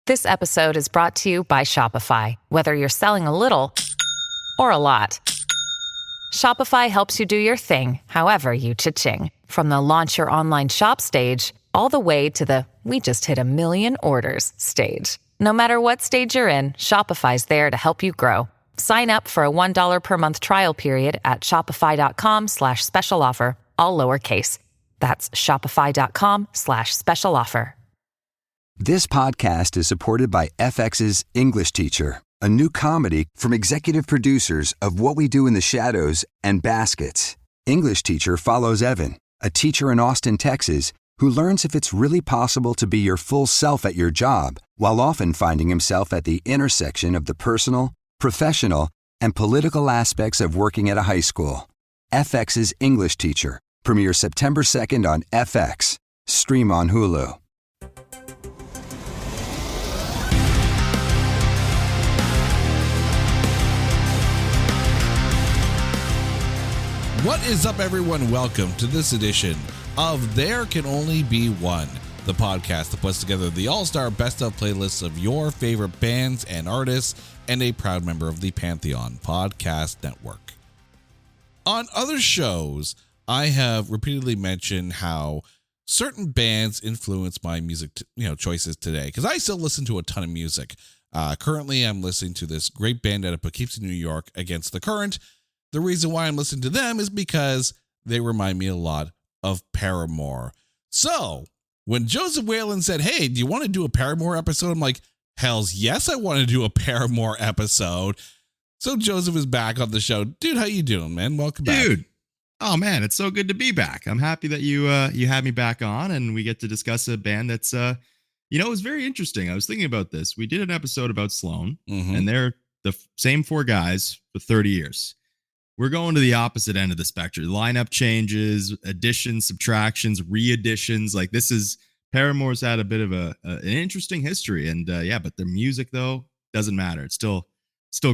This episode is brought to you by Shopify. Whether you're selling a little or a lot, Shopify helps you do your thing, however you cha-ching. From the launch your online shop stage, all the way to the we just hit 1 million orders stage. No matter what stage you're in, Shopify's there to help you grow. Sign up for a $1 per month trial period at shopify.com/special offer, all lowercase. That's shopify.com/special offer. This podcast is supported by FX's English Teacher, a new comedy from executive producers of What We Do in the Shadows and Baskets. English Teacher follows Evan, a teacher in Austin, Texas, who learns if it's really possible to be your full self at your job while often finding himself at the intersection of the personal, professional, and political aspects of working at a high school. FX's English Teacher premieres September 2nd on FX. Stream on Hulu. What is up, everyone? Welcome to this edition of There Can Only Be One, the podcast that puts together the all-star best-of playlists of your favorite bands and artists, and a proud member of the Pantheon Podcast Network. On other shows, I have repeatedly mentioned how certain bands influence my music choices today, because I still listen to a ton of music. Currently, I'm listening to this great band out of Poughkeepsie, New York, Against the Current. The reason why I'm listening to them is because they remind me a lot of Paramore. So when Joseph Whalen said, "Hey, do you want to do a Paramore episode?" I'm like, hells yes, I want to do a Paramore episode. So Joseph is back on the show. Dude, how you doing, man? Welcome back. Dude, oh man, it's so good to be back. I'm happy that you had me back on and we get to discuss a band that's it was very interesting. I was thinking about this. We did an episode about Sloan, and they're the same four guys for 30 years. We're going to the opposite end of the spectrum. Lineup changes, additions, subtractions, re-additions. Like Paramore's had a bit of an interesting history, and but their music though doesn't matter. It's still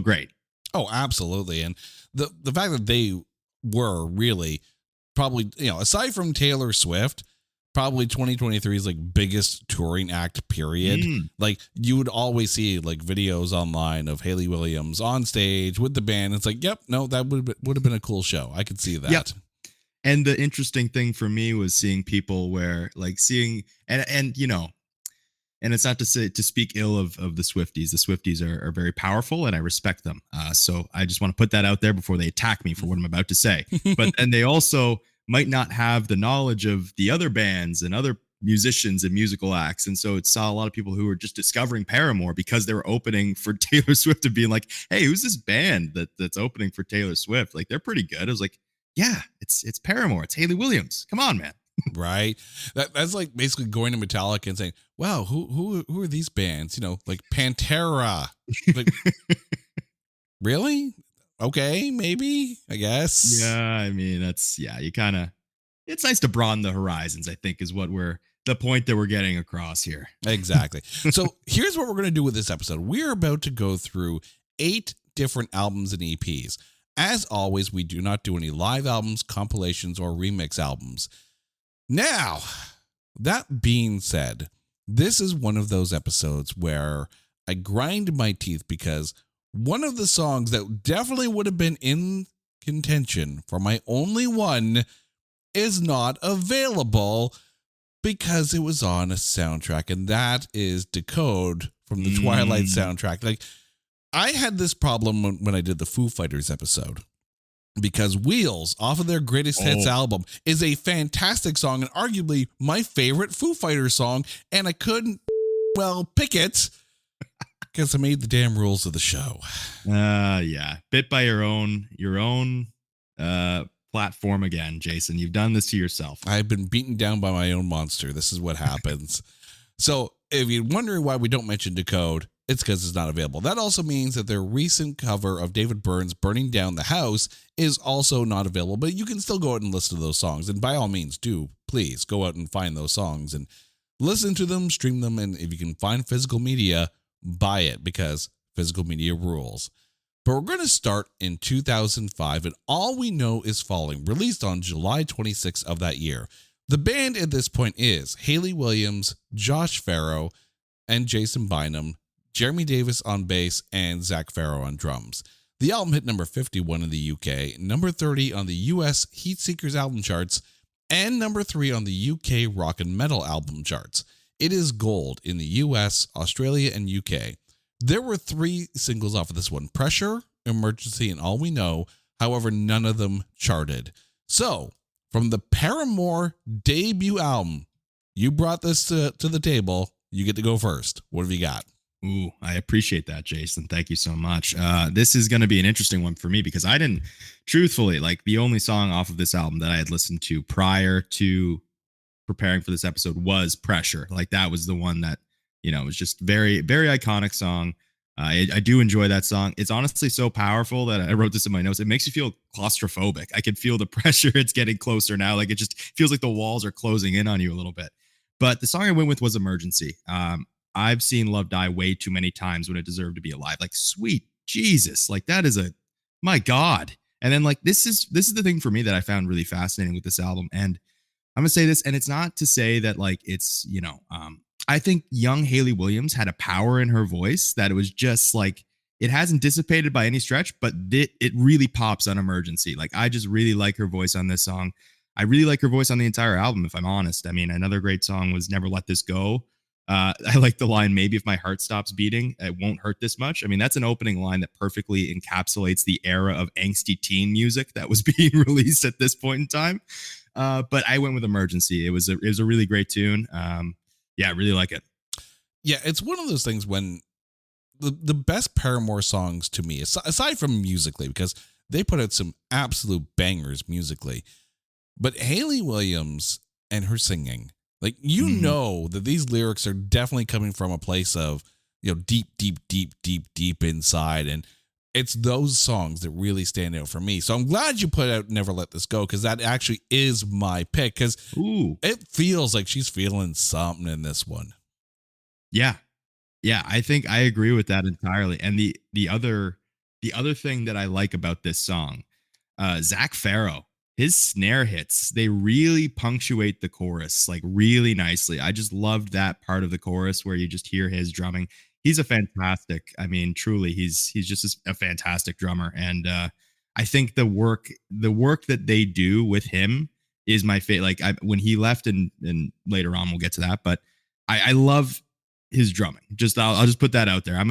great. Oh, absolutely. And the fact that they were really probably, aside from Taylor Swift, probably 2023's like biggest touring act period. Like you would always see like videos online of Hayley Williams on stage with the band. It's like, yep, no, that would have been a cool show. I could see that. Yep. And the interesting thing for me was seeing people and it's not to speak ill of the Swifties. The Swifties are very powerful and I respect them. So I just want to put that out there before they attack me for what I'm about to say. And they also might not have the knowledge of the other bands and other musicians and musical acts. And so it saw a lot of people who were just discovering Paramore because they were opening for Taylor Swift and being like, hey, who's this band that's opening for Taylor Swift? Like, they're pretty good. I was like, yeah, it's Paramore. It's Hayley Williams. Come on, man. Right. That's like basically going to Metallica and saying, wow, who are these bands? Like Pantera. Like, really? Okay, maybe, I guess. Yeah, I mean, it's nice to broaden the horizons, I think, is what the point that we're getting across here. Exactly. So here's what we're going to do with this episode. We're about to go through 8 different albums and EPs. As always, we do not do any live albums, compilations, or remix albums. Now, that being said, this is one of those episodes where I grind my teeth because one of the songs that definitely would have been in contention for my only one is not available because it was on a soundtrack, and that is Decode from the Twilight soundtrack. Like, I had this problem when I did the Foo Fighters episode because Wheels off of their Greatest Hits album is a fantastic song and arguably my favorite Foo Fighters song, and I couldn't, pick it. Because I made the damn rules of the show. Yeah. Bit by your own platform again, Jason. You've done this to yourself. I've been beaten down by my own monster. This is what happens. So if you're wondering why we don't mention Decode, it's because it's not available. That also means that their recent cover of David Byrne's Burning Down the House is also not available, but you can still go out and listen to those songs. And by all means, please go out and find those songs and listen to them, stream them. And if you can find physical media, buy it because physical media rules. But we're going to start in 2005, and All We Know Is Falling, released on July 26th of that year. The band at this point is Hayley Williams, Josh Farro, and Jason Bynum, Jeremy Davis on bass, and Zach Farrow on drums. The album hit number 51 in the UK, number 30 on the US Heatseekers album charts, and number 3 on the UK rock and metal album charts. It is gold in the US, Australia, and UK. There were 3 singles off of this one: Pressure, Emergency, and All We Know. However, none of them charted. So, from the Paramore debut album, you brought this to the table. You get to go first. What have you got? Ooh, I appreciate that, Jason. Thank you so much. This is going to be an interesting one for me because I didn't, truthfully, like the only song off of this album that I had listened to prior to preparing for this episode was Pressure. Like that was the one that, was just very, very iconic song. I do enjoy that song. It's honestly so powerful that I wrote this in my notes. It makes you feel claustrophobic. I can feel the pressure. It's getting closer now. Like it just feels like the walls are closing in on you a little bit. But the song I went with was Emergency. I've seen love die way too many times when it deserved to be alive. Like, sweet Jesus, like that is my God. And then like this is the thing for me that I found really fascinating with this album. And I'm gonna say this, and it's not to say that like it's I think young Hayley Williams had a power in her voice that it was just like it hasn't dissipated by any stretch, but it really pops on Emergency. Like I just really like her voice on this song. I really like her voice on the entire album, if I'm honest. I mean, another great song was Never Let This Go. I like the line, maybe if my heart stops beating, it won't hurt this much. I mean, that's an opening line that perfectly encapsulates the era of angsty teen music that was being released at this point in time. But I went with Emergency. It was a really great tune. Yeah, I really like it. Yeah, it's one of those things when the best Paramore songs to me, aside from musically, because they put out some absolute bangers musically, but Hayley Williams and her singing, like, know that these lyrics are definitely coming from a place of, deep, deep, deep, deep, deep inside. And it's those songs that really stand out for me. So I'm glad you put out Never Let This Go, because that actually is my pick, because it feels like she's feeling something in this one. Yeah. Yeah, I think I agree with that entirely. And the other thing that I like about this song, Zach Farrow, his snare hits, they really punctuate the chorus like really nicely. I just loved that part of the chorus where you just hear his drumming. He's a fantastic, I mean, truly, he's just a fantastic drummer. And I think the work that they do with him is my favorite. Like when he left, and later on we'll get to that, but I love his drumming. I'll just put that out there.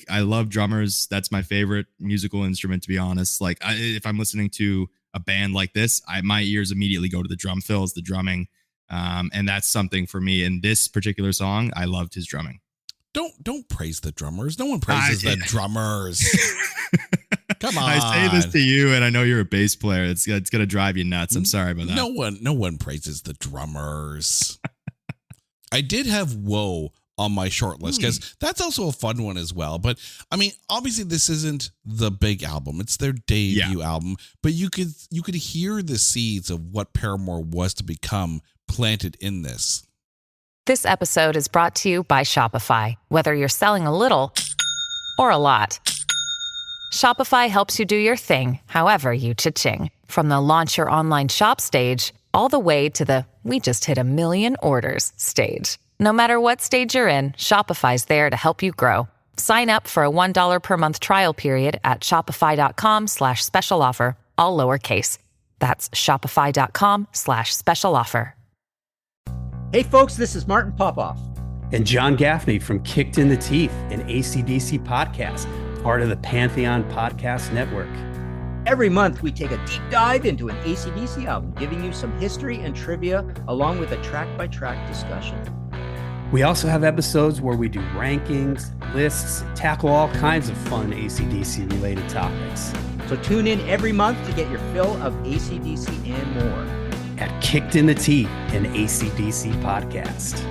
I love drummers. That's my favorite musical instrument, to be honest. Like if I'm listening to a band like this, my ears immediately go to the drum fills, the drumming. And that's something for me in this particular song. I loved his drumming. Don't praise the drummers. No one praises the drummers. Come on. I say this to you, and I know you're a bass player. It's going to drive you nuts. I'm sorry about that. No one praises the drummers. I did have Whoa on my short list, because that's also a fun one as well. But I mean, obviously this isn't the big album. It's their debut album, but you could hear the seeds of what Paramore was to become planted in this. This episode is brought to you by Shopify. Whether you're selling a little or a lot, Shopify helps you do your thing, however you cha-ching. From the launch your online shop stage, all the way to the we just hit 1 million orders stage. No matter what stage you're in, Shopify's there to help you grow. Sign up for a $1 per month trial period at shopify.com/special offer, all lowercase. That's shopify.com/special offer. Hey folks, this is Martin Popoff. And John Gaffney from Kicked in the Teeth, an AC/DC podcast, part of the Pantheon Podcast Network. Every month, we take a deep dive into an AC/DC album, giving you some history and trivia, along with a track-by-track discussion. We also have episodes where we do rankings, lists, tackle all kinds of fun AC/DC related topics. So tune in every month to get your fill of AC/DC and more. At Kicked in the Teeth, an AC/DC podcast.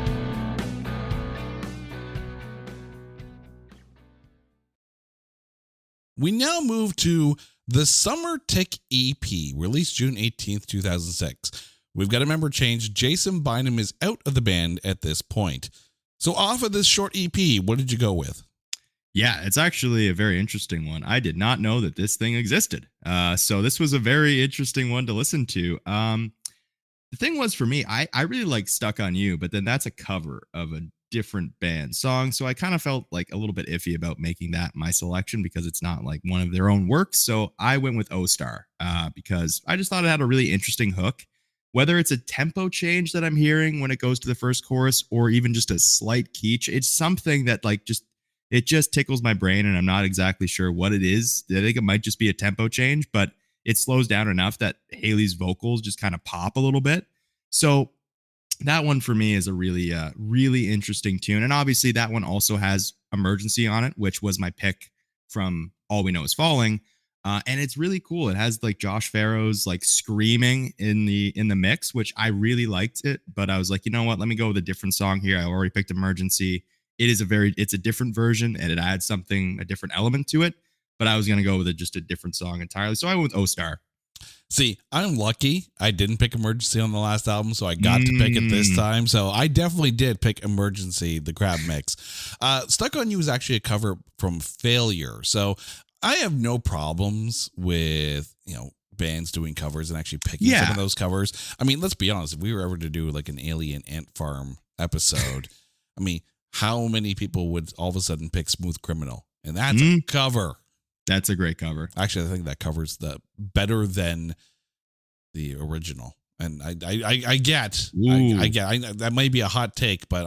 We now move to the Summer Tick EP, released June 18th, 2006. We've got a member change. Jason Bynum is out of the band at this point. So off of this short EP, what did you go with? Yeah, it's actually a very interesting one. I did not know that this thing existed. So this was a very interesting one to listen to. The thing was, for me, I really like Stuck on You, but then that's a cover of a different band songs. So I kind of felt like a little bit iffy about making that my selection because it's not like one of their own works. So I went with O Star because I just thought it had a really interesting hook. Whether it's a tempo change that I'm hearing when it goes to the first chorus or even just a slight key, it's something that like it just tickles my brain, and I'm not exactly sure what it is. I think it might just be a tempo change, but it slows down enough that Haley's vocals just kind of pop a little bit. So that one for me is a really, really interesting tune. And obviously that one also has Emergency on it, which was my pick from All We Know Is Falling. And it's really cool. It has like Josh Farrow's like screaming in the mix, which I really liked it. But I was like, you know what? Let me go with a different song here. I already picked Emergency. It's a different version, and it adds a different element to it. But I was going to go with just a different song entirely. So I went with O Star. See, I'm lucky. I didn't pick Emergency on the last album, so I got to pick it this time. So I definitely did pick Emergency, the crab mix. Stuck on You is actually a cover from Failure. So I have no problems with, bands doing covers and actually picking some of those covers. I mean, let's be honest. If we were ever to do like an Alien Ant Farm episode, I mean, how many people would all of a sudden pick Smooth Criminal? And that's a cover. That's a great cover. Actually, I think that covers the better than the original. And I get that might be a hot take, but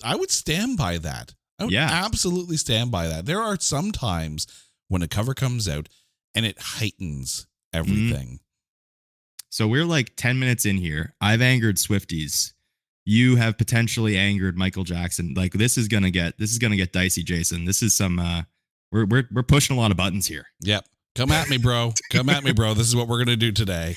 I would stand by that. I would absolutely stand by that. There are some times when a cover comes out and it heightens everything. So we're like 10 minutes in here. I've angered Swifties. You have potentially angered Michael Jackson. Like this is gonna get dicey, Jason. This is some we're pushing a lot of buttons here. Yep. Come at me, bro. Come at me, bro. This is what we're gonna do today.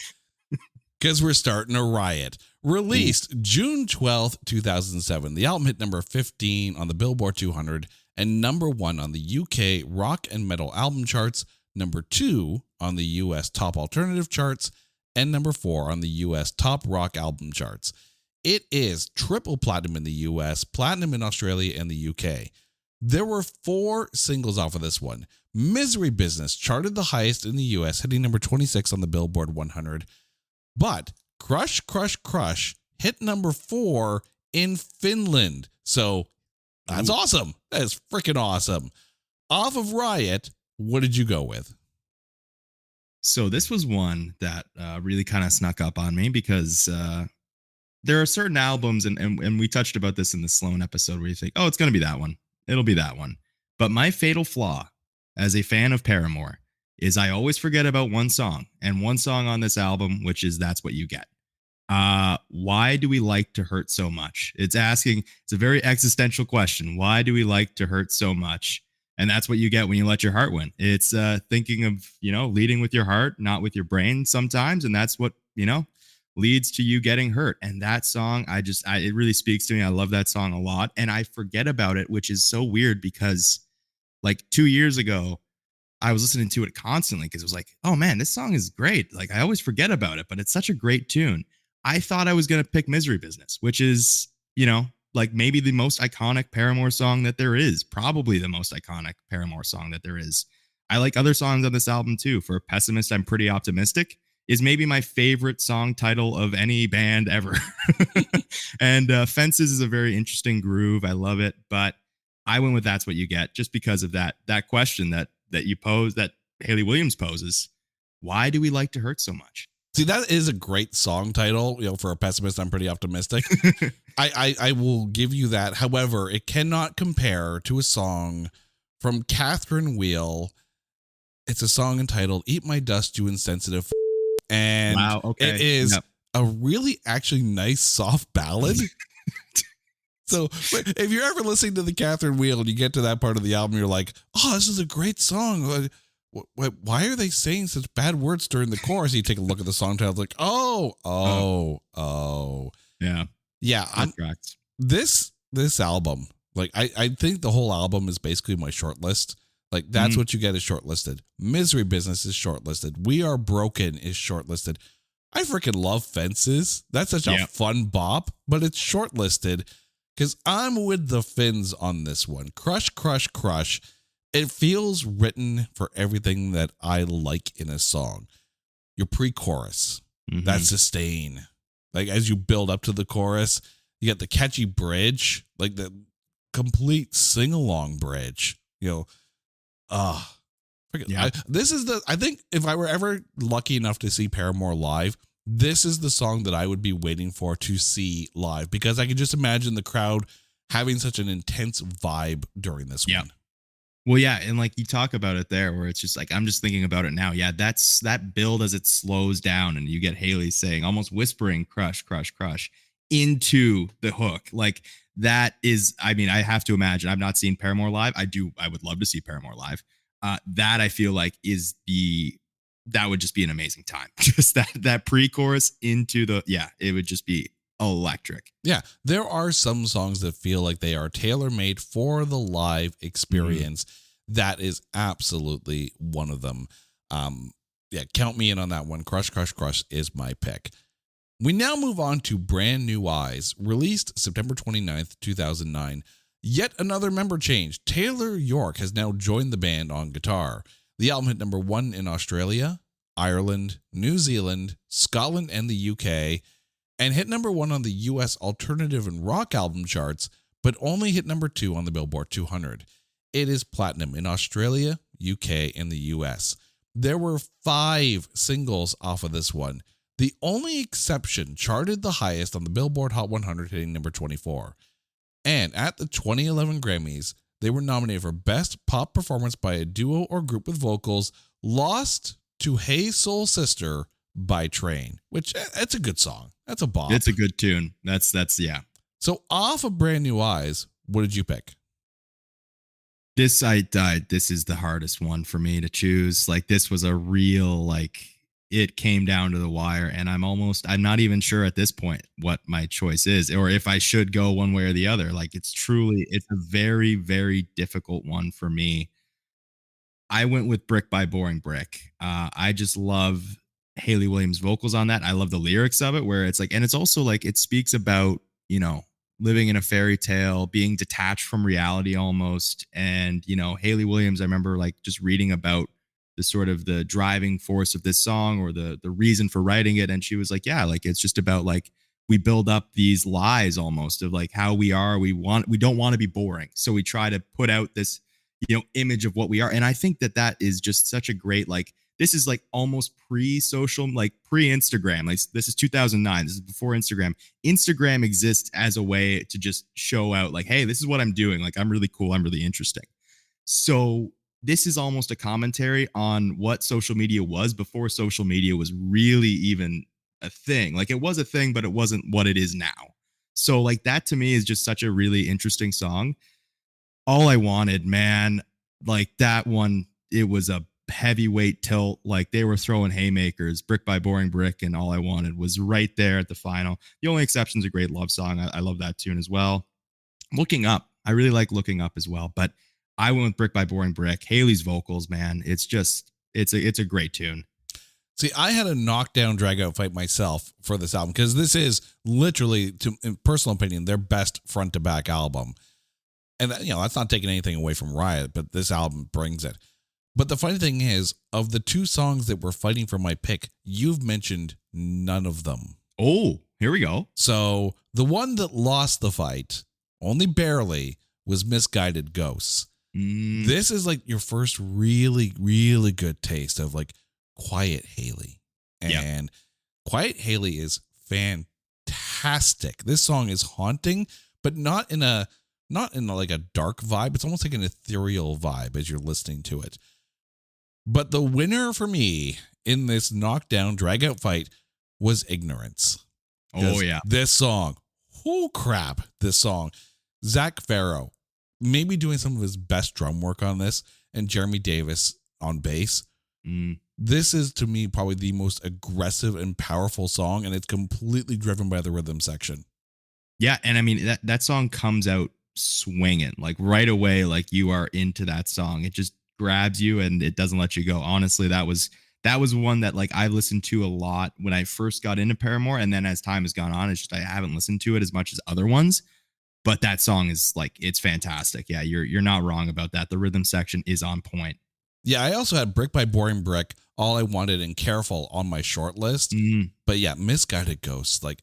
Because we're starting a riot. Released June 12th, 2007. The album hit number 15 on the Billboard 200 and number 1 on the UK rock and metal album charts, number 2 on the US top alternative charts, and number 4 on the US top rock album charts. It is triple platinum in the US, platinum in Australia and the UK. There were 4 singles off of this one. Misery Business charted the highest in the US, hitting number 26 on the Billboard 100. But Crush, Crush, Crush hit number 4 in Finland. So that's awesome. That is freaking awesome. Off of Riot, what did you go with? So this was one that really kind of snuck up on me because there are certain albums, and we touched about this in the Sloan episode, where you think, oh, it's going to be that one. It'll be that one. But my fatal flaw as a fan of Paramore is I always forget about one song, and one song on this album, which is That's What You Get. Why do we like to hurt so much? It's a very existential question. Why do we like to hurt so much? And that's what you get when you let your heart win. It's thinking of, leading with your heart, not with your brain sometimes. And that's what, leads to you getting hurt. And that song, it really speaks to me. I love that song a lot. And I forget about it, which is so weird because like 2 years ago, I was listening to it constantly because it was like, oh man, this song is great. Like I always forget about it, but it's such a great tune. I thought I was going to pick Misery Business, which is, like maybe the most iconic Paramore song that there is. Probably the most iconic Paramore song that there is. I like other songs on this album too. For a pessimist, I'm Pretty Optimistic is maybe my favorite song title of any band ever. And Fences is a very interesting groove. I love it. But I went with That's What You Get just because of that question that you pose, that Hayley Williams poses. Why do we like to hurt so much? See, that is a great song title. For a pessimist, I'm Pretty Optimistic. I will give you that. However, it cannot compare to a song from Catherine Wheel. It's a song entitled Eat My Dust, You Insensitive. And wow, okay. It is a really actually nice soft ballad. So if you're ever listening to the Catherine Wheel and you get to that part of the album, you're like, oh, this is a great song. Why are they saying such bad words during the chorus? You take a look at the song title, like, oh. Yeah. This album, like, I think the whole album is basically my short list. Like, That's What You Get is shortlisted. Misery Business is shortlisted. We Are Broken is shortlisted. I freaking love Fences. That's such a fun bop, but it's shortlisted because I'm with the Finns on this one. Crush, Crush, Crush. It feels written for everything that I like in a song. Your pre-chorus, that sustain. Like, as you build up to the chorus, You got the catchy bridge, like the complete sing-along bridge. Yeah. I think if I were ever lucky enough to see Paramore live, this is the song that I would be waiting for to see live, because I could just imagine the crowd having such an intense vibe during this one. Well, yeah, and like you talk about it there, where it's just like I'm just thinking about it now. Yeah, that's that build as it slows down, and you get Haley saying, almost whispering, "Crush, crush, crush," into the hook. Like that is, I mean, I have to imagine. I've not seen Paramore live. I would love to see Paramore live. That I feel like that would just be an amazing time. Just that pre-chorus into it would just be electric. Yeah, there are some songs that feel like they are tailor-made for the live experience. That is absolutely one of them. Count me in on that one. Crush, Crush, Crush is my pick. We now move on to Brand New Eyes, released September 29th, 2009. Yet another member change. Taylor York has now joined the band on guitar. The album hit number 1 in Australia, Ireland, New Zealand, Scotland, and the UK, and hit number 1 on the US alternative and rock album charts, but only hit number 2 on the Billboard 200. It is platinum in Australia, UK, and the US. There were 5 singles off of this one. The only exception charted the highest on the Billboard Hot 100, hitting number 24. And at the 2011 Grammys, they were nominated for Best Pop Performance by a Duo or Group with Vocals, lost to Hey Soul Sister by Train, which it's a good song. That's a bop. It's a good tune. That's yeah. So off of Brand New Eyes, what did you pick? This is the hardest one for me to choose. Like this was a real, it came down to the wire, and I'm not even sure at this point what my choice is, or if I should go one way or the other. Like it's a very, very difficult one for me. I went with Brick by Boring Brick. I just love Hayley Williams' vocals on that. I love the lyrics of it, where it's like, and it's also like, it speaks about, living in a fairy tale, being detached from reality almost. And, Hayley Williams, I remember like just reading about the sort of the driving force of this song, or the reason for writing it. And she was like, yeah, like, it's just about like, we build up these lies almost of like how we are. We don't want to be boring. So we try to put out this, image of what we are. And I think that is just such a great, like, this is like almost pre-social, like pre-Instagram. Like this is 2009. This is before Instagram. Instagram exists as a way to just show out like, hey, this is what I'm doing. Like, I'm really cool. I'm really interesting. So this is almost a commentary on what social media was before social media was really even a thing. Like it was a thing, but it wasn't what it is now. So like that to me is just such a really interesting song. All I Wanted, man, like that one, it was a heavyweight tilt. Like they were throwing haymakers. Brick by Boring Brick and All I Wanted was right there at the final. The only exception is a great love song. I love that tune as well. Looking Up, I really like Looking Up as well, but I went with Brick by Boring Brick. Haley's vocals, man, it's a great tune. See, I had a knockdown drag out fight myself for this album, because this is literally, in personal opinion, their best front to back album. And that's not taking anything away from Riot, but this album brings it. But the funny thing is, of the 2 songs that were fighting for my pick, you've mentioned none of them. Oh, here we go. So the one that lost the fight, only barely, was Misguided Ghosts. This is like your first really, really good taste of like Quiet Hayley. And Quiet Hayley is fantastic. This song is haunting, but not in like a dark vibe. It's almost like an ethereal vibe as you're listening to it. But the winner for me in this knockdown drag out fight was Ignorance. Oh yeah. This song. Oh crap. This song. Zach Farrow, maybe doing some of his best drum work on this, and Jeremy Davis on bass. This is, to me, probably the most aggressive and powerful song, and it's completely driven by the rhythm section. Yeah, and I mean, that song comes out swinging, like right away, like you are into that song. It just grabs you and it doesn't let you go. Honestly, that was one that like I listened to a lot when I first got into Paramore, and then as time has gone on, it's just I haven't listened to it as much as other ones. But that song is like, it's fantastic. Yeah, you're not wrong about that. The rhythm section is on point. Yeah, I also had Brick by Boring Brick, All I Wanted, and Careful on my short list. But yeah, Misguided Ghosts, like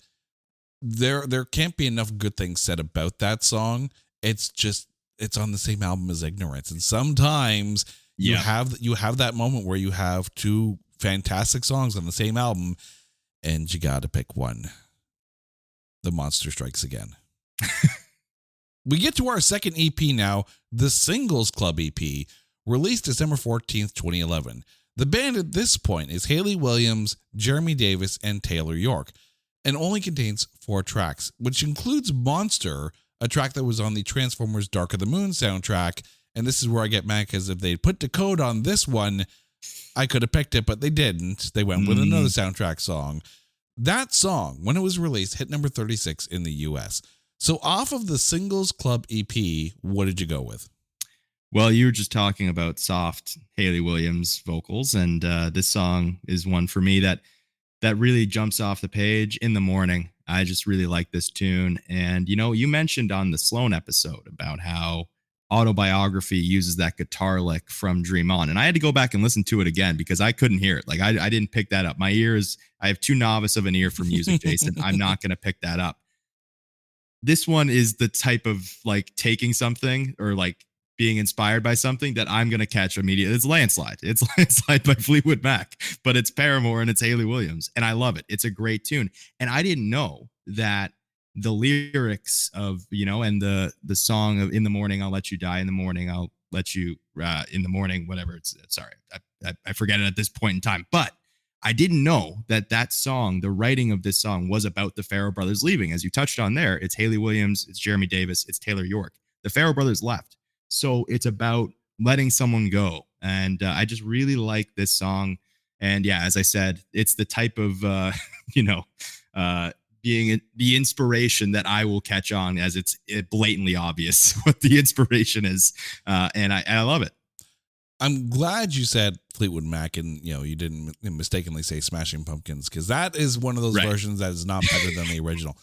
there can't be enough good things said about that song. It's on the same album as Ignorance, and sometimes you have that moment where you have two fantastic songs on the same album, and you got to pick one. The monster strikes again. We get to our second EP now, the Singles Club EP, released December 14th, 2011. The band at this point is Hayley Williams, Jeremy Davis, and Taylor York, and only contains 4 tracks, which includes Monster, a track that was on the Transformers Dark of the Moon soundtrack. And this is where I get mad, because if they'd put Decode on this one, I could have picked it, but they didn't. They went with another soundtrack song. That song, when it was released, hit number 36 in the US. So off of the Singles Club EP, what did you go with? Well, you were just talking about soft Hayley Williams vocals, and this song is one for me that really jumps off the page. In the Morning, I just really like this tune. And, you mentioned on the Sloan episode about how Autobiography uses that guitar lick from Dream On. And I had to go back and listen to it again because I couldn't hear it. Like, I didn't pick that up. My ears, I have too novice of an ear for music, Jason. I'm not going to pick that up. This one is the type of like taking something or like being inspired by something that I'm going to catch immediately. It's Landslide. It's Landslide by Fleetwood Mac, but it's Paramore and it's Hayley Williams. And I love it. It's a great tune. And I didn't know that the lyrics of, and the song of In the Morning, I'll Let You Die. In the Morning, I'll Let You, in the Morning, whatever. Sorry. I forget it at this point in time, but I didn't know that song, the writing of this song was about the Farrow brothers leaving. As you touched on there, it's Hayley Williams, it's Jeremy Davis, it's Taylor York. The Farrow brothers left. So it's about letting someone go. And I just really like this song. And yeah, as I said, it's the type of, being the inspiration that I will catch on, as it's blatantly obvious what the inspiration is. And I love it. I'm glad you said Fleetwood Mac and, you didn't mistakenly say Smashing Pumpkins, because that is one of those versions that is not better than the original.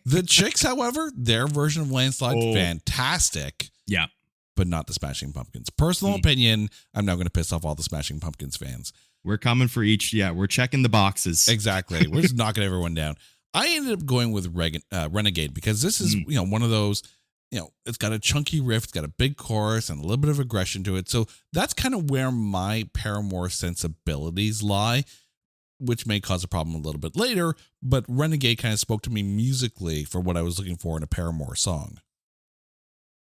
The Chicks, however, their version of Landslide, fantastic. Yeah. But not the Smashing Pumpkins. Personal opinion, I'm now going to piss off all the Smashing Pumpkins fans. We're coming for each. Yeah, we're checking the boxes. Exactly. We're just knocking everyone down. I ended up going with Renegade because this is, one of those, it's got a chunky riff, it's got a big chorus and a little bit of aggression to it. So that's kind of where my Paramore sensibilities lie, which may cause a problem a little bit later. But Renegade kind of spoke to me musically for what I was looking for in a Paramore song.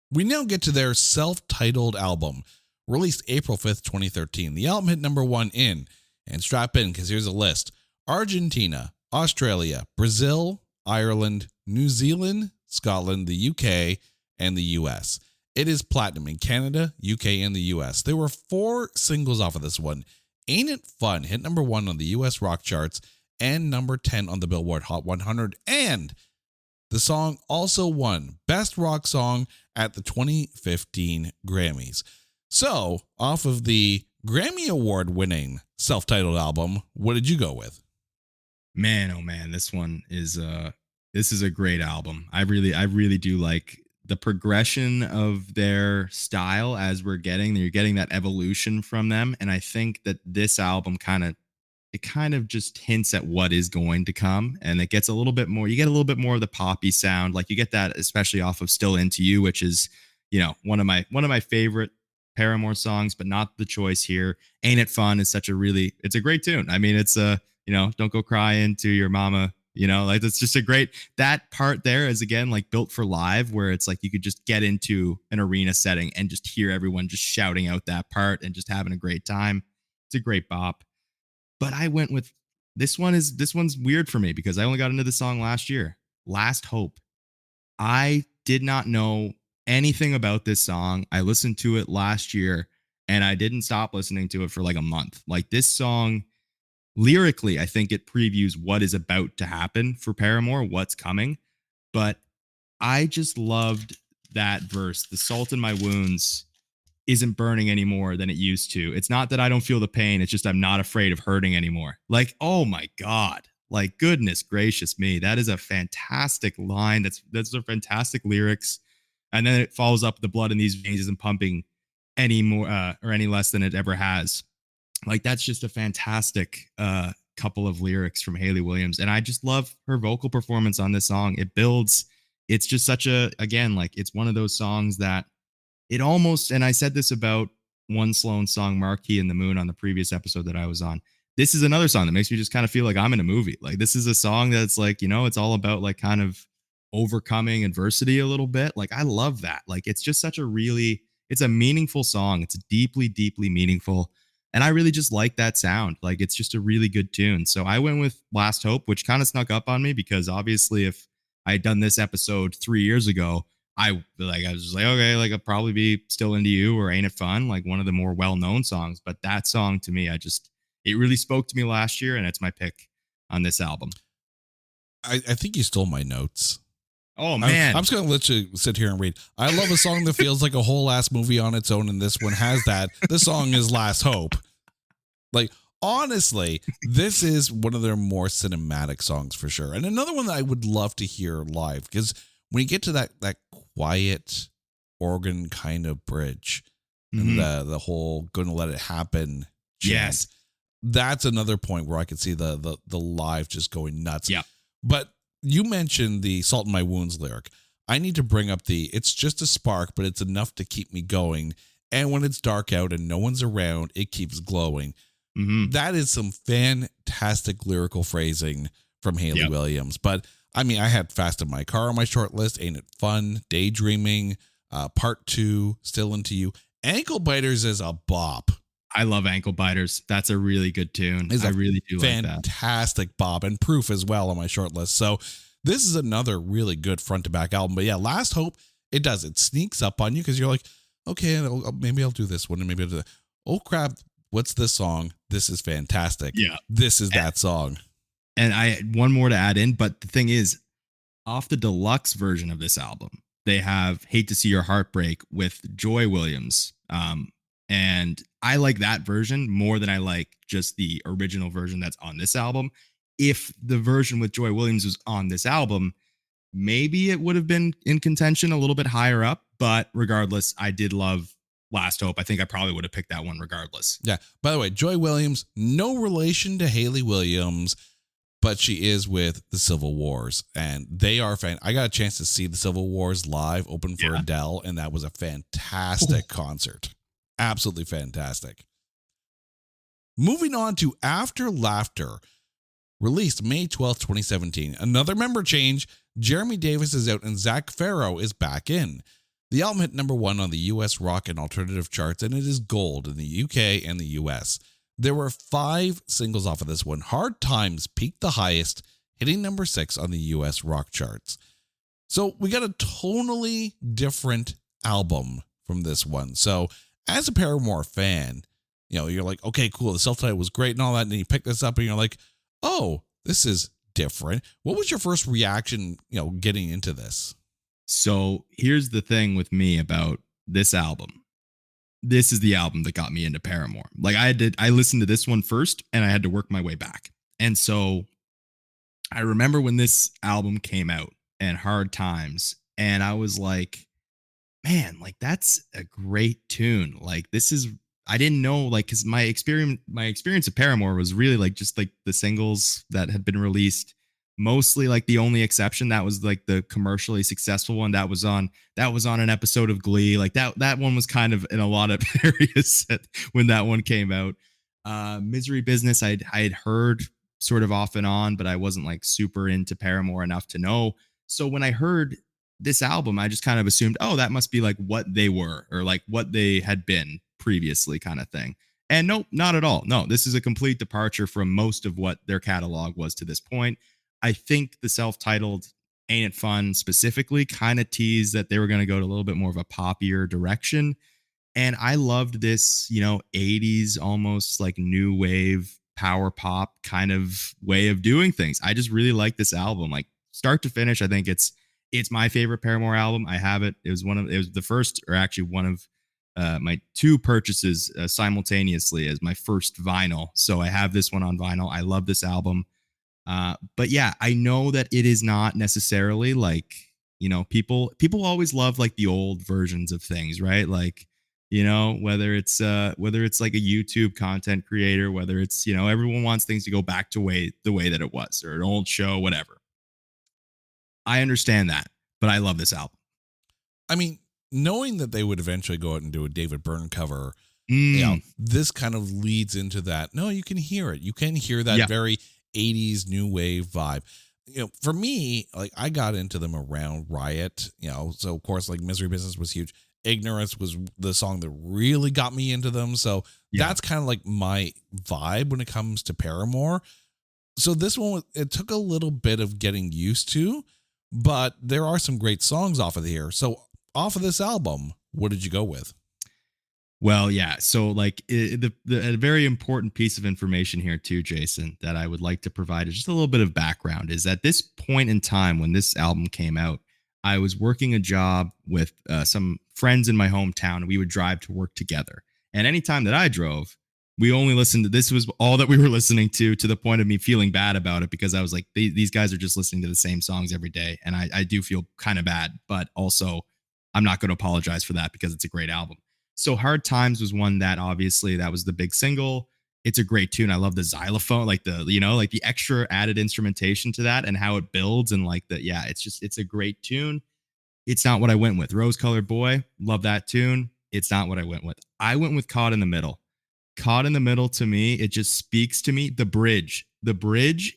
We now get to their self-titled album, released April 5th, 2013. The album hit number 1 in, and strap in because here's a list: Argentina, Australia, Brazil, Ireland, New Zealand, Scotland, the UK, and the US. It is platinum in Canada, UK, and the US. There were 4 singles off of this one. Ain't It Fun hit number 1 on the US rock charts and number 10 on the Billboard Hot 100. And the song also won Best Rock Song at the 2015 Grammys. So, off of the Grammy Award winning self-titled album, what did you go with? Man, oh man, this one is this is a great album. I really do like the progression of their style as you're getting that evolution from them. And I think that this album kind of just hints at what is going to come, and it gets a little bit more. You get a little bit more of the poppy sound, like you get that especially off of Still Into You, which is one of my favorite Paramore songs, but not the choice here. Ain't It Fun is it's a great tune. I mean, it's don't go crying to your mama. Like it's just a great, that part there is again like built for live, where it's like you could just get into an arena setting and just hear everyone just shouting out that part and just having a great time. It's a great bop. But I went with this one's weird for me because I only got into the song last year. Last Hope. I did not know anything about this song. I listened to it last year and I didn't stop listening to it for like a month. Like this song, lyrically, I think it previews what is about to happen for Paramore, what's coming. But I just loved that verse. The salt in my wounds isn't burning any more than it used to. It's not that I don't feel the pain. It's just I'm not afraid of hurting anymore. Like, oh my God. Like, goodness gracious me. That is a fantastic line. That's a fantastic lyrics. And then it follows up, the blood in these veins isn't pumping any more or any less than it ever has. Like, that's just a fantastic couple of lyrics from Hayley Williams, and I just love her vocal performance on this song. It builds. It's just such a, again, like it's one of those songs that it almost, and I said this about One Sloan song, Marquee and the Moon, on the previous episode that I was on. This is another song that makes me just kind of feel like I'm in a movie. Like this is a song that's like, it's all about like kind of overcoming adversity a little bit. Like I love that. Like it's just such a really, it's a meaningful song. It's deeply, deeply meaningful. And I really just like that sound. Like it's just a really good tune. So I went with Last Hope, which kind of snuck up on me because obviously if I had done this episode 3 years ago, I was just like, okay, like I'll probably be Still Into You or Ain't It Fun, like one of the more well-known songs. But that song to me, it really spoke to me last year, and it's my pick on this album. I think you stole my notes. Oh man, I'm just gonna let you sit here and read. I love a song that feels like a whole ass movie on its own, and this one has that. The song is Last Hope. Like honestly, this is one of their more cinematic songs for sure, and another one that I would love to hear live because when you get to that quiet organ kind of bridge, and the whole "Gonna Let It Happen" chant, yes, that's another point where I could see the live just going nuts. Yeah, but. You mentioned the Salt in My Wounds lyric. I need to bring up it's just a spark, but it's enough to keep me going. And when it's dark out and no one's around, it keeps glowing. That is some fantastic lyrical phrasing from Hayley Williams. But I mean, I had Fast in My Car on my short list. Ain't It Fun? Daydreaming, Part 2, Still Into You. Ankle Biters is a bop. I love Ankle Biters. That's a really good tune. I really do like that. Fantastic bop, and Proof as well on my short list. So this is another really good front to back album. But yeah, Last Hope, it sneaks up on you because you're like, okay, maybe I'll do this one and maybe I'll do that. Oh crap, what's this song? This is fantastic. Yeah. This is that song. And I had one more to add in, but the thing is, off the deluxe version of this album, they have Hate to See Your Heart Break with Joy Williams. And I like that version more than I like just the original version that's on this album. If the version with Joy Williams was on this album, maybe it would have been in contention a little bit higher up. But regardless, I did love Last Hope. I think I probably would have picked that one regardless. Yeah. By the way, Joy Williams, no relation to Hayley Williams, but she is with the Civil Wars, and they are fan. I got a chance to see the Civil Wars live, open for Adele, and that was a fantastic concert. Absolutely fantastic. Moving on to After Laughter, released May 12th, 2017. Another member change. Jeremy Davis is out and Zach Farrow is back in. The album hit number 1 on the US rock and alternative charts, and it is gold in the UK and the US. There were 5 singles off of this one. Hard Times peaked the highest, hitting number 6 on the US rock charts. So we got a tonally different album from this one. So as a Paramore fan, you're like, okay, cool. The self-titled was great and all that. And then you pick this up and you're like, oh, this is different. What was your first reaction, getting into this? So here's the thing with me about this album. This is the album that got me into Paramore. Like I listened to this one first and I had to work my way back. And so I remember when this album came out and Hard Times, and I was like, man, like that's a great tune. Like I didn't know, like, cause my experience of Paramore was really like just like the singles that had been released. Mostly like the only exception that was like the commercially successful one that was on an episode of Glee. Like that one was kind of in a lot of areas when that one came out. Misery Business I had heard sort of off and on, but I wasn't like super into Paramore enough to know. So when I heard this album, I just kind of assumed, oh, that must be like what they were or like what they had been previously kind of thing. And nope, not at all. No, this is a complete departure from most of what their catalog was to this point. I think the self-titled Ain't It Fun specifically kind of teased that they were going to go to a little bit more of a poppier direction. And I loved this, 80s, almost like new wave power pop kind of way of doing things. I just really like this album, like start to finish. I think it's my favorite Paramore album. I have it. It was the first, or actually one of my 2 purchases simultaneously as my first vinyl. So I have this one on vinyl. I love this album. But yeah, I know that it is not necessarily like, people always love like the old versions of things, right? Like, whether it's like a YouTube content creator, whether it's, everyone wants things to go back to the way that it was, or an old show, whatever. I understand that, but I love this album. I mean, knowing that they would eventually go out and do a David Byrne cover, Mm. this kind of leads into that. No, you can hear it. You can hear that very 80s new wave vibe. For me, like, I got into them around Riot, so of course, like, Misery Business was huge. Ignorance was the song that really got me into them. So that's kind of like my vibe when it comes to Paramore. So this one, it took a little bit of getting used to, but there are some great songs off of here. So off of this album, what did you go with? Well, yeah. So, like, a very important piece of information here too, Jason, that I would like to provide is just a little bit of background. Is at this point in time when this album came out, I was working a job with some friends in my hometown, and we would drive to work together. And anytime that I drove, we only listened to this. Was all that we were listening to the point of me feeling bad about it, because I was like, these guys are just listening to the same songs every day, and I do feel kind of bad, but also I'm not going to apologize for that because it's a great album. So Hard Times was one that, obviously, that was the big single. It's a great tune. I love the xylophone, like the extra added instrumentation to that and how it builds, and it's a great tune. It's not what I went with. Rose Colored Boy, love that tune. It's not what I went with. I went with Caught in the Middle. Caught in the Middle, to me, it just speaks to me. The bridge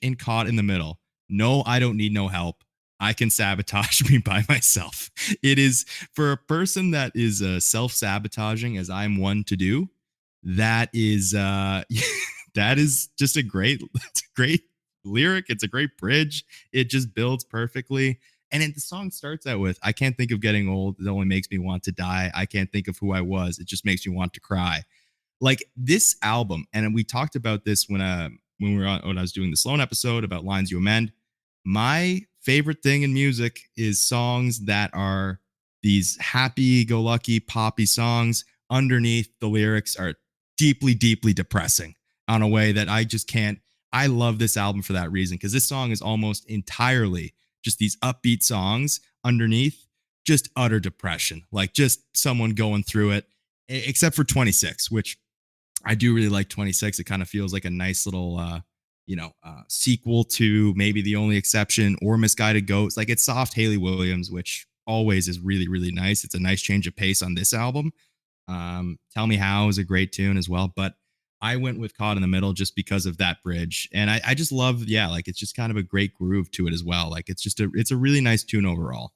in Caught in the Middle. No, I don't need no help. I can sabotage me by myself. It is, for a person that is self-sabotaging, as I'm one to do, that is that is just it's a great lyric. It's a great bridge. It just builds perfectly. And the song starts out with, I can't think of getting old. It only makes me want to die. I can't think of who I was. It just makes me want to cry. Like, this album, and we talked about this when I was doing the Sloan episode about Lines You Amend. My favorite thing in music is songs that are these happy-go-lucky poppy songs. Underneath, the lyrics are deeply, deeply depressing on a way that I just can't. I love this album for that reason, because this song is almost entirely just these upbeat songs. Underneath, just utter depression, like just someone going through it, except for 26, which I do really like. 26, it kind of feels like a nice little sequel to maybe The Only Exception or Misguided Ghosts. Like, it's soft Hayley Williams, which always is really, really nice. It's a nice change of pace on this album. Tell Me How is a great tune as well, but I went with Caught in the Middle just because of that bridge. And I just love, it's just kind of a great groove to it as well. Like, it's a really nice tune overall.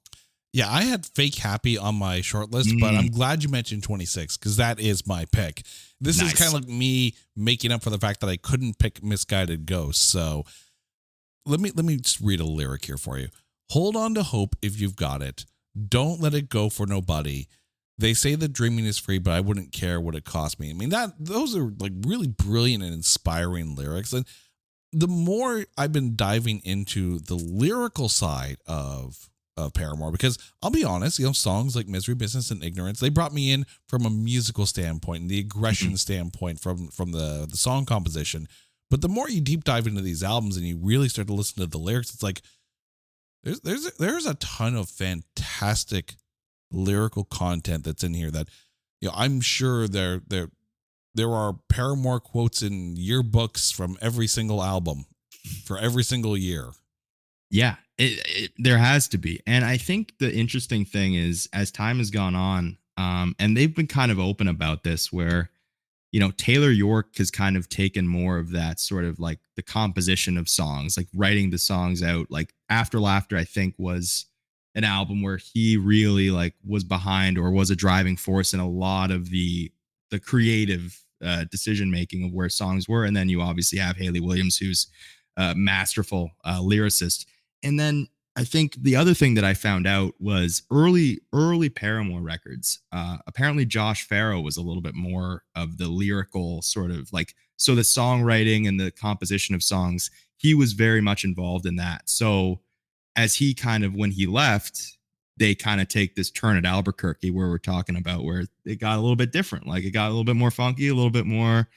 Yeah, I had Fake Happy on my short list, but I'm glad you mentioned 26, because that is my pick. This is kind of like me making up for the fact that I couldn't pick Misguided Ghosts. So let me just read a lyric here for you. Hold on to hope if you've got it. Don't let it go for nobody. They say that dreaming is free, but I wouldn't care what it cost me. I mean, those are like really brilliant and inspiring lyrics. And the more I've been diving into the lyrical side of Paramore, because I'll be honest, songs like Misery Business and Ignorance, they brought me in from a musical standpoint and the aggression standpoint from the song composition. But the more you deep dive into these albums and you really start to listen to the lyrics, it's like there's a ton of fantastic lyrical content that's in here that I'm sure there are Paramore quotes in yearbooks from every single album for every single year. Yeah, there has to be. And I think the interesting thing is, as time has gone on, and they've been kind of open about this, where, Taylor York has kind of taken more of that sort of like the composition of songs, like writing the songs out. Like, After Laughter, I think, was an album where he really like was behind or was a driving force in a lot of the creative decision making of where songs were. And then you obviously have Hayley Williams, who's a masterful lyricist. And then I think the other thing that I found out was early Paramore records. Apparently Josh Farrow was a little bit more of the lyrical sort of like, so the songwriting and the composition of songs, he was very much involved in that. So as he kind of, when he left, they kind of take this turn at Albuquerque where we're talking about, where it got a little bit different. Like, it got a little bit more funky, a little bit more,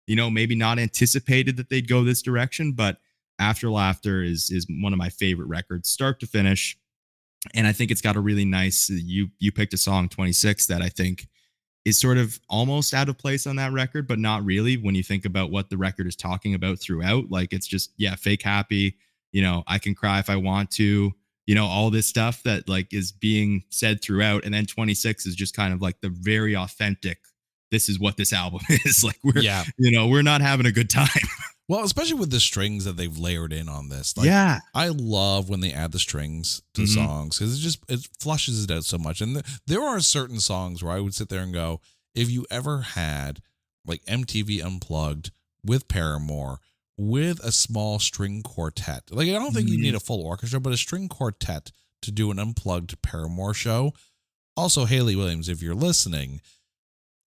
maybe not anticipated that they'd go this direction, but After Laughter is one of my favorite records, start to finish. And I think it's got a really nice, you picked a song, 26, that I think is sort of almost out of place on that record, but not really when you think about what the record is talking about throughout. Like it's just, yeah, fake happy, I can cry if I want to, all this stuff that like is being said throughout. And then 26 is just kind of like the very authentic, this is what this album is. Like we're not having a good time. Well, especially with the strings that they've layered in on this. Like, yeah. I love when they add the strings to songs because it flushes it out so much. And there are certain songs where I would sit there and go, if you ever had like MTV Unplugged with Paramore with a small string quartet, like I don't think you need a full orchestra, but a string quartet to do an unplugged Paramore show. Also, Hayley Williams, if you're listening,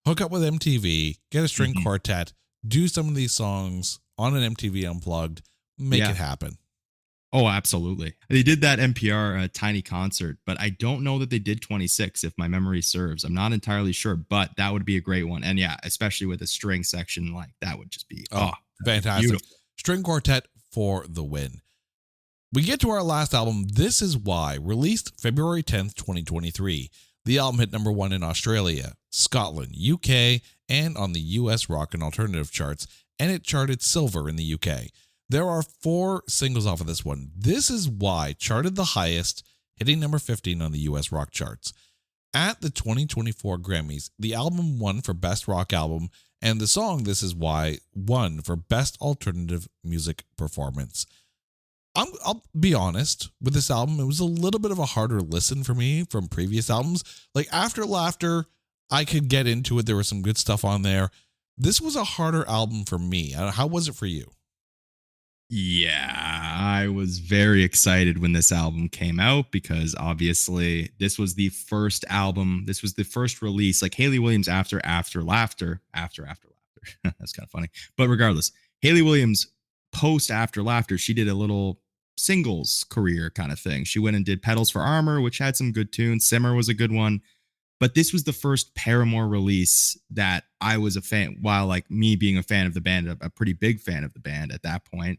hook up with MTV, get a string quartet, do some of these songs on an MTV Unplugged, make it happen. Oh, absolutely. They did that NPR tiny concert, but I don't know that they did 26 if my memory serves. I'm not entirely sure, but that would be a great one. And yeah, especially with a string section, like that would just be fantastic. Beautiful. String quartet for the win. We get to our last album, This Is Why, released February 10th, 2023. The album hit number 1 in Australia, Scotland, UK, and on the US rock and alternative charts, and it charted silver in the UK. There are 4 singles off of this one. This Is Why charted the highest, hitting number 15 on the US rock charts. At the 2024 Grammys, the album won for Best Rock Album, and the song This Is Why won for Best Alternative Music Performance. I'll be honest with this album. It was a little bit of a harder listen for me from previous albums. Like After Laughter, I could get into it. There was some good stuff on there. This was a harder album for me. How was it for you? Yeah, I was very excited when this album came out because obviously this was the first album. This was the first release, like Hayley Williams after Laughter. That's kind of funny. But regardless, Hayley Williams post After Laughter, she did a little singles career kind of thing. She went and did Petals for Armor, which had some good tunes. Simmer was a good one. But this was the first Paramore release that I was a fan, while like me being a fan of the band, a pretty big fan of the band at that point.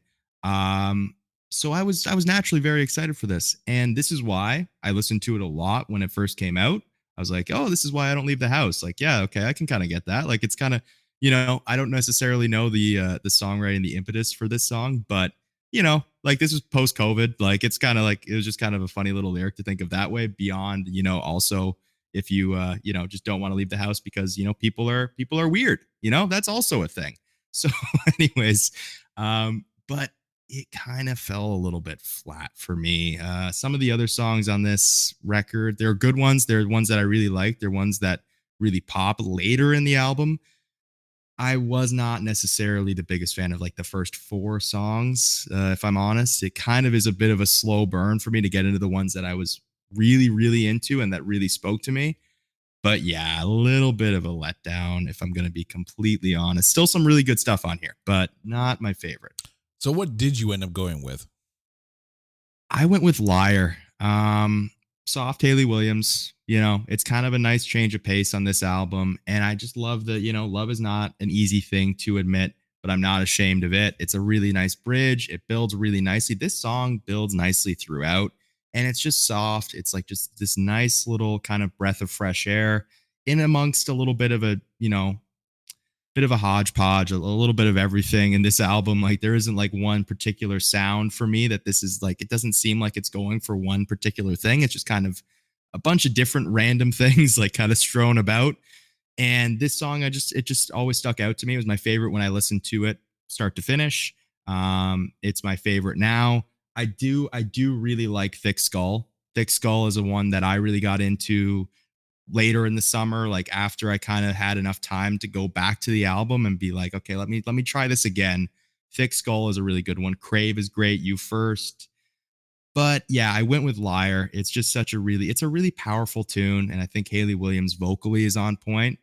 So I was naturally very excited for this. And This Is Why I listened to it a lot when it first came out. I was like, oh, this is why I don't leave the house. Like, yeah, okay, I can kind of get that. Like, it's kind of, I don't necessarily know the songwriting, the impetus for this song, but like this was post COVID. Like, it's kind of like, it was just kind of a funny little lyric to think of that way beyond, also if you, just don't want to leave the house because, people are weird, that's also a thing. So anyways, but it kind of fell a little bit flat for me. Some of the other songs on this record, they're good ones. They're ones that I really like. They're ones that really pop later in the album. I was not necessarily the biggest fan of like the first 4 songs. If I'm honest, it kind of is a bit of a slow burn for me to get into the ones that I was really, really into and that really spoke to me. But yeah, a little bit of a letdown, if I'm going to be completely honest. Still some really good stuff on here, but not my favorite. So what did you end up going with? I went with Liar. Soft Hayley Williams. It's kind of a nice change of pace on this album. And I just love that, love is not an easy thing to admit, but I'm not ashamed of it. It's a really nice bridge. It builds really nicely. This song builds nicely throughout. And it's just soft. It's like just this nice little kind of breath of fresh air in amongst a little bit of a, bit of a hodgepodge, a little bit of everything in this album. Like there isn't like one particular sound for me that this is like, it doesn't seem like it's going for one particular thing. It's just kind of a bunch of different random things like kind of strewn about. And this song, it just always stuck out to me. It was my favorite when I listened to it start to finish. It's my favorite now. I do really like Thick Skull. Thick Skull is a one that I really got into later in the summer, like after I kind of had enough time to go back to the album and be like, okay, let me try this again. Thick Skull is a really good one. Crave is great. You First. But yeah, I went with Liar. It's just it's a really powerful tune. And I think Hayley Williams vocally is on point.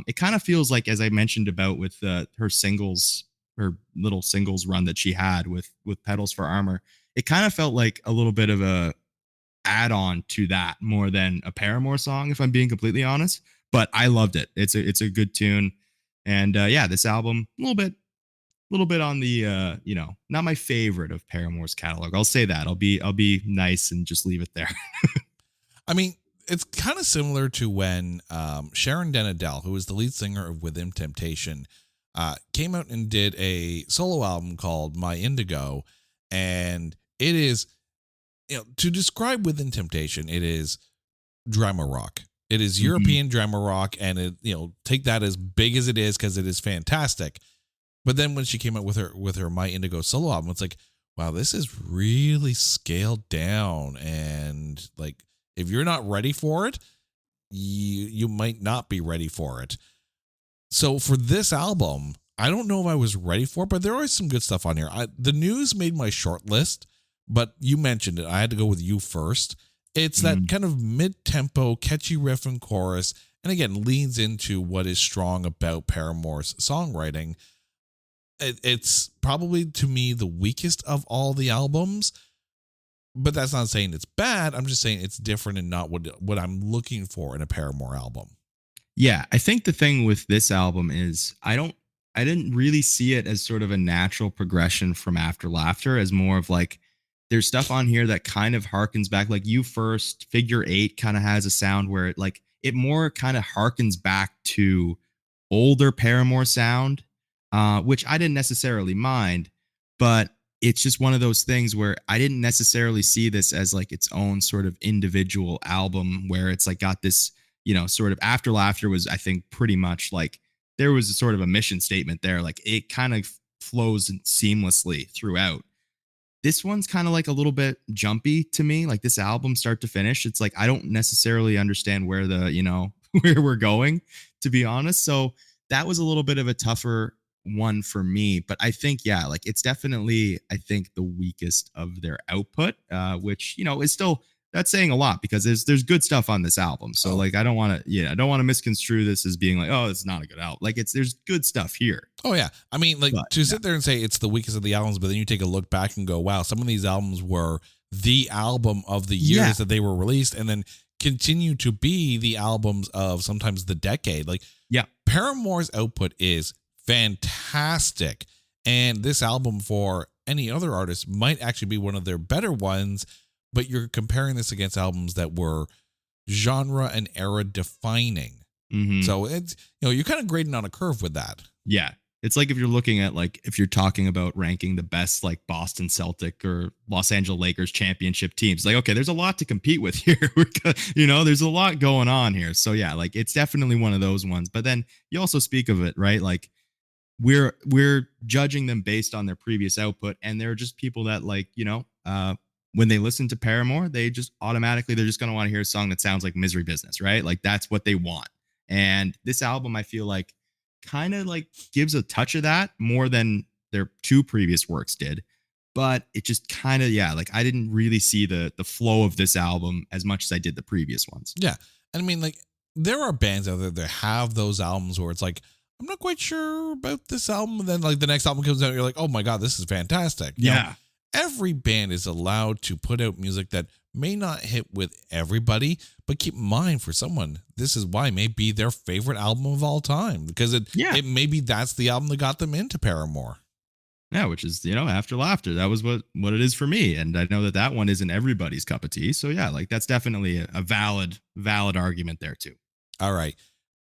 It kind of feels like, as I mentioned about with her singles, her little singles run that she had with Petals for Armor, it kind of felt like a little bit of a add-on to that more than a Paramore song, if I'm being completely honest. But I loved it. It's a good tune. And yeah, this album, a little bit on the not my favorite of Paramore's catalog. I'll say that. I'll be nice and just leave it there. I mean, it's kind of similar to when Sharon Den Adele, who is the lead singer of Within Temptation, came out and did a solo album called My Indigo. And it is, to describe Within Temptation, it is drama rock. It is European drama rock, and it, take that as big as it is because it is fantastic. But then when she came out with her My Indigo solo album, it's like, wow, this is really scaled down, and like, if you're not ready for it, you might not be ready for it. So for this album, I don't know if I was ready for it, but there was some good stuff on here. The News made my short list, but you mentioned it. I had to go with You First. It's that kind of mid-tempo, catchy riff and chorus, and again, leans into what is strong about Paramore's songwriting. It's probably, to me, the weakest of all the albums, but that's not saying it's bad. I'm just saying it's different and not what I'm looking for in a Paramore album. Yeah, I think the thing with this album is I didn't really see it as sort of a natural progression from After Laughter, as more of like, there's stuff on here that kind of harkens back, like You First, Figure Eight kind of has a sound where it more kind of harkens back to older Paramore sound, which I didn't necessarily mind, but it's just one of those things where I didn't necessarily see this as like its own sort of individual album where it's like got this, sort of After Laughter was, I think, pretty much like there was a sort of a mission statement there. Like it kind of flows seamlessly throughout. This one's kind of like a little bit jumpy to me, like this album start to finish. It's like I don't necessarily understand where where we're going, to be honest. So that was a little bit of a tougher one for me. But I think, yeah, like it's definitely, I think, the weakest of their output, which, is still, that's saying a lot because there's good stuff on this album. So like I don't want to misconstrue this as being like, oh, it's not a good album. Like there's good stuff here. Oh yeah. I mean, like, but, to sit there and say it's the weakest of the albums, but then you take a look back and go, wow, some of these albums were the album of the years that they were released, and then continue to be the albums of sometimes the decade. Like, yeah, Paramore's output is fantastic. And this album for any other artist might actually be one of their better ones, but you're comparing this against albums that were genre and era defining. So it's, you're kind of grading on a curve with that. Yeah. It's like if you're looking at, like, if you're talking about ranking the best, like, Boston Celtic or Los Angeles Lakers championship teams, like, okay, there's a lot to compete with here. There's a lot going on here. So yeah, like, it's definitely one of those ones. But then you also speak of it, right? Like, we're judging them based on their previous output, and they're just people that, like, when they listen to Paramore, they're just going to want to hear a song that sounds like Misery Business, right? Like, that's what they want. And this album, I feel like, kind of like gives a touch of that more than their two previous works did, but it just kind of, like, I didn't really see the flow of this album as much as I did the previous ones. Yeah. And I mean, like, there are bands out there that have those albums where it's like, I'm not quite sure about this album, and then like the next album comes out and you're like, oh my god, this is fantastic. Every band is allowed to put out music that may not hit with everybody, but keep in mind, for someone, this is why it may be their favorite album of all time, because it maybe that's the album that got them into Paramore. Yeah, which is, After Laughter. That was what it is for me. And I know that one isn't everybody's cup of tea. So yeah, like, that's definitely a valid argument there too. All right.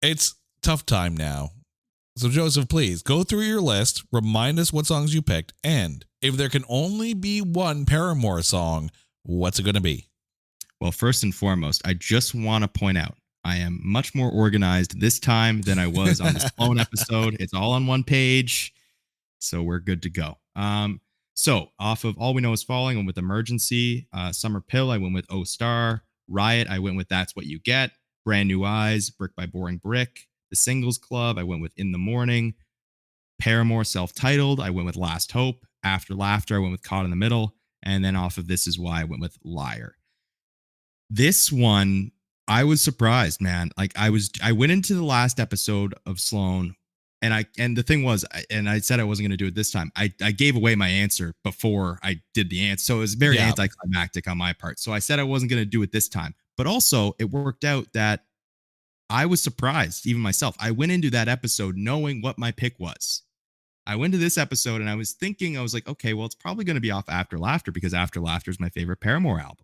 It's tough time now. So Joseph, please go through your list, remind us what songs you picked, and if there can only be one Paramore song, what's it going to be? Well, first and foremost, I just want to point out I am much more organized this time than I was on this phone episode. It's all on one page, so we're good to go. So off of All We Know Is Falling, I went with Emergency. Summer Pill, I went with Oh Star. Riot, I went with That's What You Get. Brand New Eyes, Brick by Boring Brick. The Singles Club, I went with In the Morning. Paramore, Self-Titled, I went with Last Hope. After Laughter, I went with Caught in the Middle. And then off of This Is Why, I went with Liar. This one, I was surprised, man. Like, I went into the last episode of Sloan, and the thing was, I said I wasn't going to do it this time. I gave away my answer before I did the answer. So it was very anticlimactic on my part. So I said I wasn't going to do it this time. But also, it worked out that I was surprised, even myself. I went into that episode knowing what my pick was. I went to this episode and I was like, okay, well, it's probably going to be off After Laughter because After Laughter is my favorite Paramore album.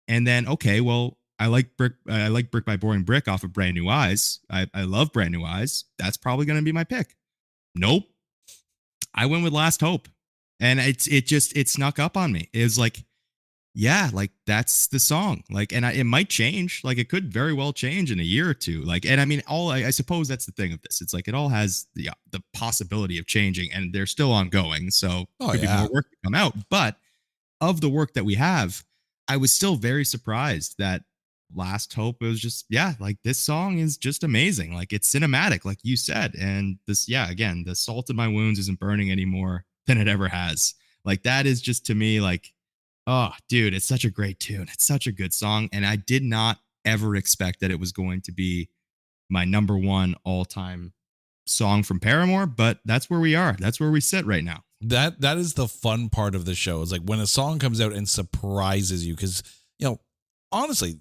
And then, okay, well, I like Brick by Boring Brick off of Brand New Eyes. I love Brand New Eyes. That's probably going to be my pick. Nope. I went with Last Hope, and it snuck up on me. It was like, yeah, like that's the song. Like, and it might change. Like, it could very well change in a year or two. Like, and I mean, I suppose that's the thing of this. It's like it all has the possibility of changing, and they're still ongoing. So could be more work to come out. But of the work that we have, I was still very surprised that Last Hope was just, like this song is just amazing. Like, it's cinematic, like you said. And this, again, the salt in my wounds isn't burning any more than it ever has. Like, that is just to me like, oh, dude, it's such a great tune. It's such a good song. And I did not ever expect that it was going to be my number one all-time song from Paramore, but that's where we are. That's where we sit right now. That is the fun part of the show. Is like when a song comes out and surprises you, because, honestly,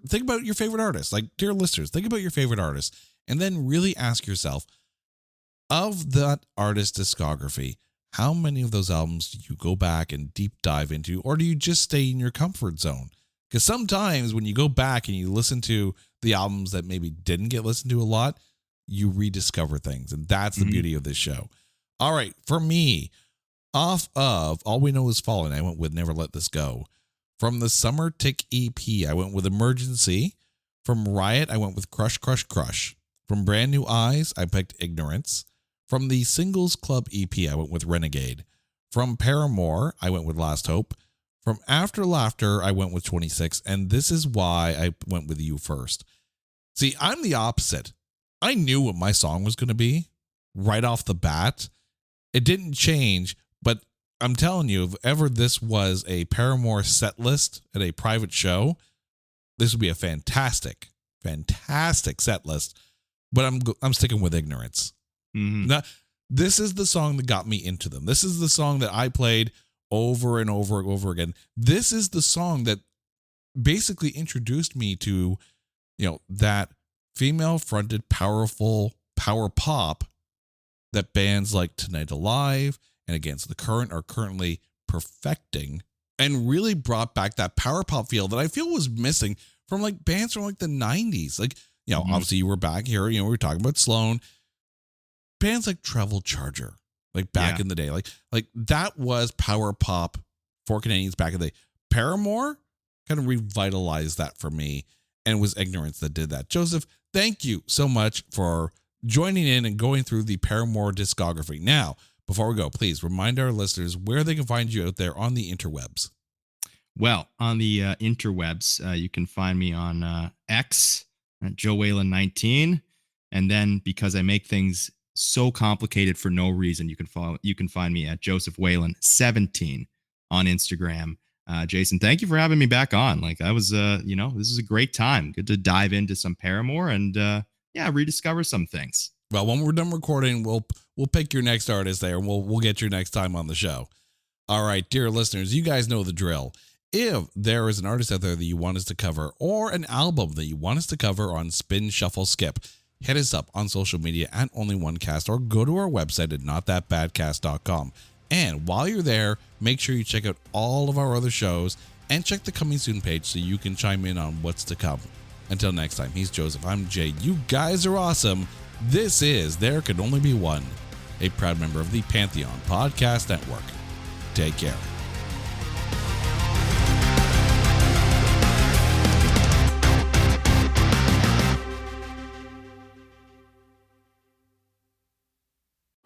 think about your favorite artist. Like, dear listeners, think about your favorite artist, and then really ask yourself, of that artist's discography, how many of those albums do you go back and deep dive into, or do you just stay in your comfort zone? Because sometimes when you go back and you listen to the albums that maybe didn't get listened to a lot, you rediscover things, and that's the beauty of this show. All right, for me, off of All We Know Is Falling, I went with Never Let This Go. From the Summer Tick EP, I went with Emergency. From Riot, I went with Crush, Crush, Crush. From Brand New Eyes, I picked Ignorance. From the Singles Club EP, I went with Renegade. From Paramore, I went with Last Hope. From After Laughter, I went with 26. And this is why I went with You First. See, I'm the opposite. I knew what my song was going to be right off the bat. It didn't change, but I'm telling you, if ever this was a Paramore set list at a private show, this would be a fantastic set list. But I'm sticking with Ignorance. Now, this is the song that got me into them. This is the song that I played over and over and over again. This is the song that basically introduced me to, that female-fronted, powerful power pop that bands like Tonight Alive and Against the Current are currently perfecting, and really brought back that power pop feel that I feel was missing from like bands from like the 90s. Like, obviously you were back here, we were talking about Sloan. Bands like Travel Charger, like back in the day, like that was power pop for Canadians back in the day. Paramore kind of revitalized that for me, and it was Ignorance that did that. Joseph, thank you so much for joining in and going through the Paramore discography. Now, before we go, please remind our listeners where they can find you out there on the interwebs. Well, on the interwebs, you can find me on X at Joe Whalen 19, and then because I make things so complicated for no reason, you can find me at Joseph Whalen 17 on Instagram. Jason, thank you for having me back on. Like, I was, this is a great time. Good to dive into some Paramore and rediscover some things. Well, when we're done recording, we'll pick your next artist there, and we'll get you next time on the show. All right, dear listeners, you guys know the drill. If there is an artist out there that you want us to cover, or an album that you want us to cover on Spin Shuffle Skip, hit us up on social media at OnlyOneCast, or go to our website at notthatbadcast.com. And while you're there, make sure you check out all of our other shows and check the coming soon page so you can chime in on what's to come. Until next time, he's Joseph, I'm Jay. You guys are awesome. This is There Could Only Be One, a proud member of the Pantheon Podcast Network. Take care.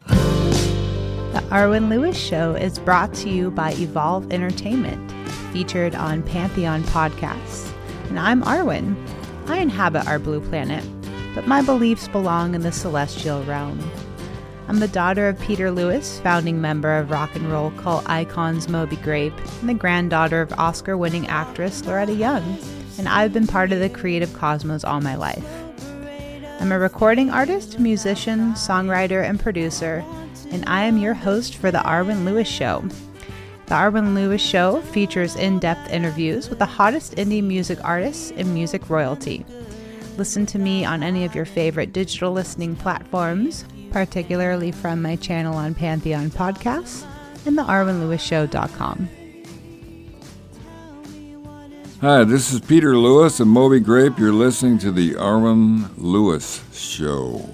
The Arwen Lewis Show is brought to you by Evolve Entertainment, featured on Pantheon Podcasts. And I'm Arwen. I inhabit our blue planet, but my beliefs belong in the celestial realm. I'm the daughter of Peter Lewis, founding member of rock and roll cult icons Moby Grape, and the granddaughter of Oscar-winning actress Loretta Young, and I've been part of the creative cosmos all my life. I'm a recording artist, musician, songwriter, and producer, and I am your host for The Arwen Lewis Show. The Arwen Lewis Show features in-depth interviews with the hottest indie music artists and music royalty. Listen to me on any of your favorite digital listening platforms, particularly from my channel on Pantheon Podcasts and thearwenlewisshow.com. Hi, this is Peter Lewis and Moby Grape. You're listening to the Arwen Lewis Show.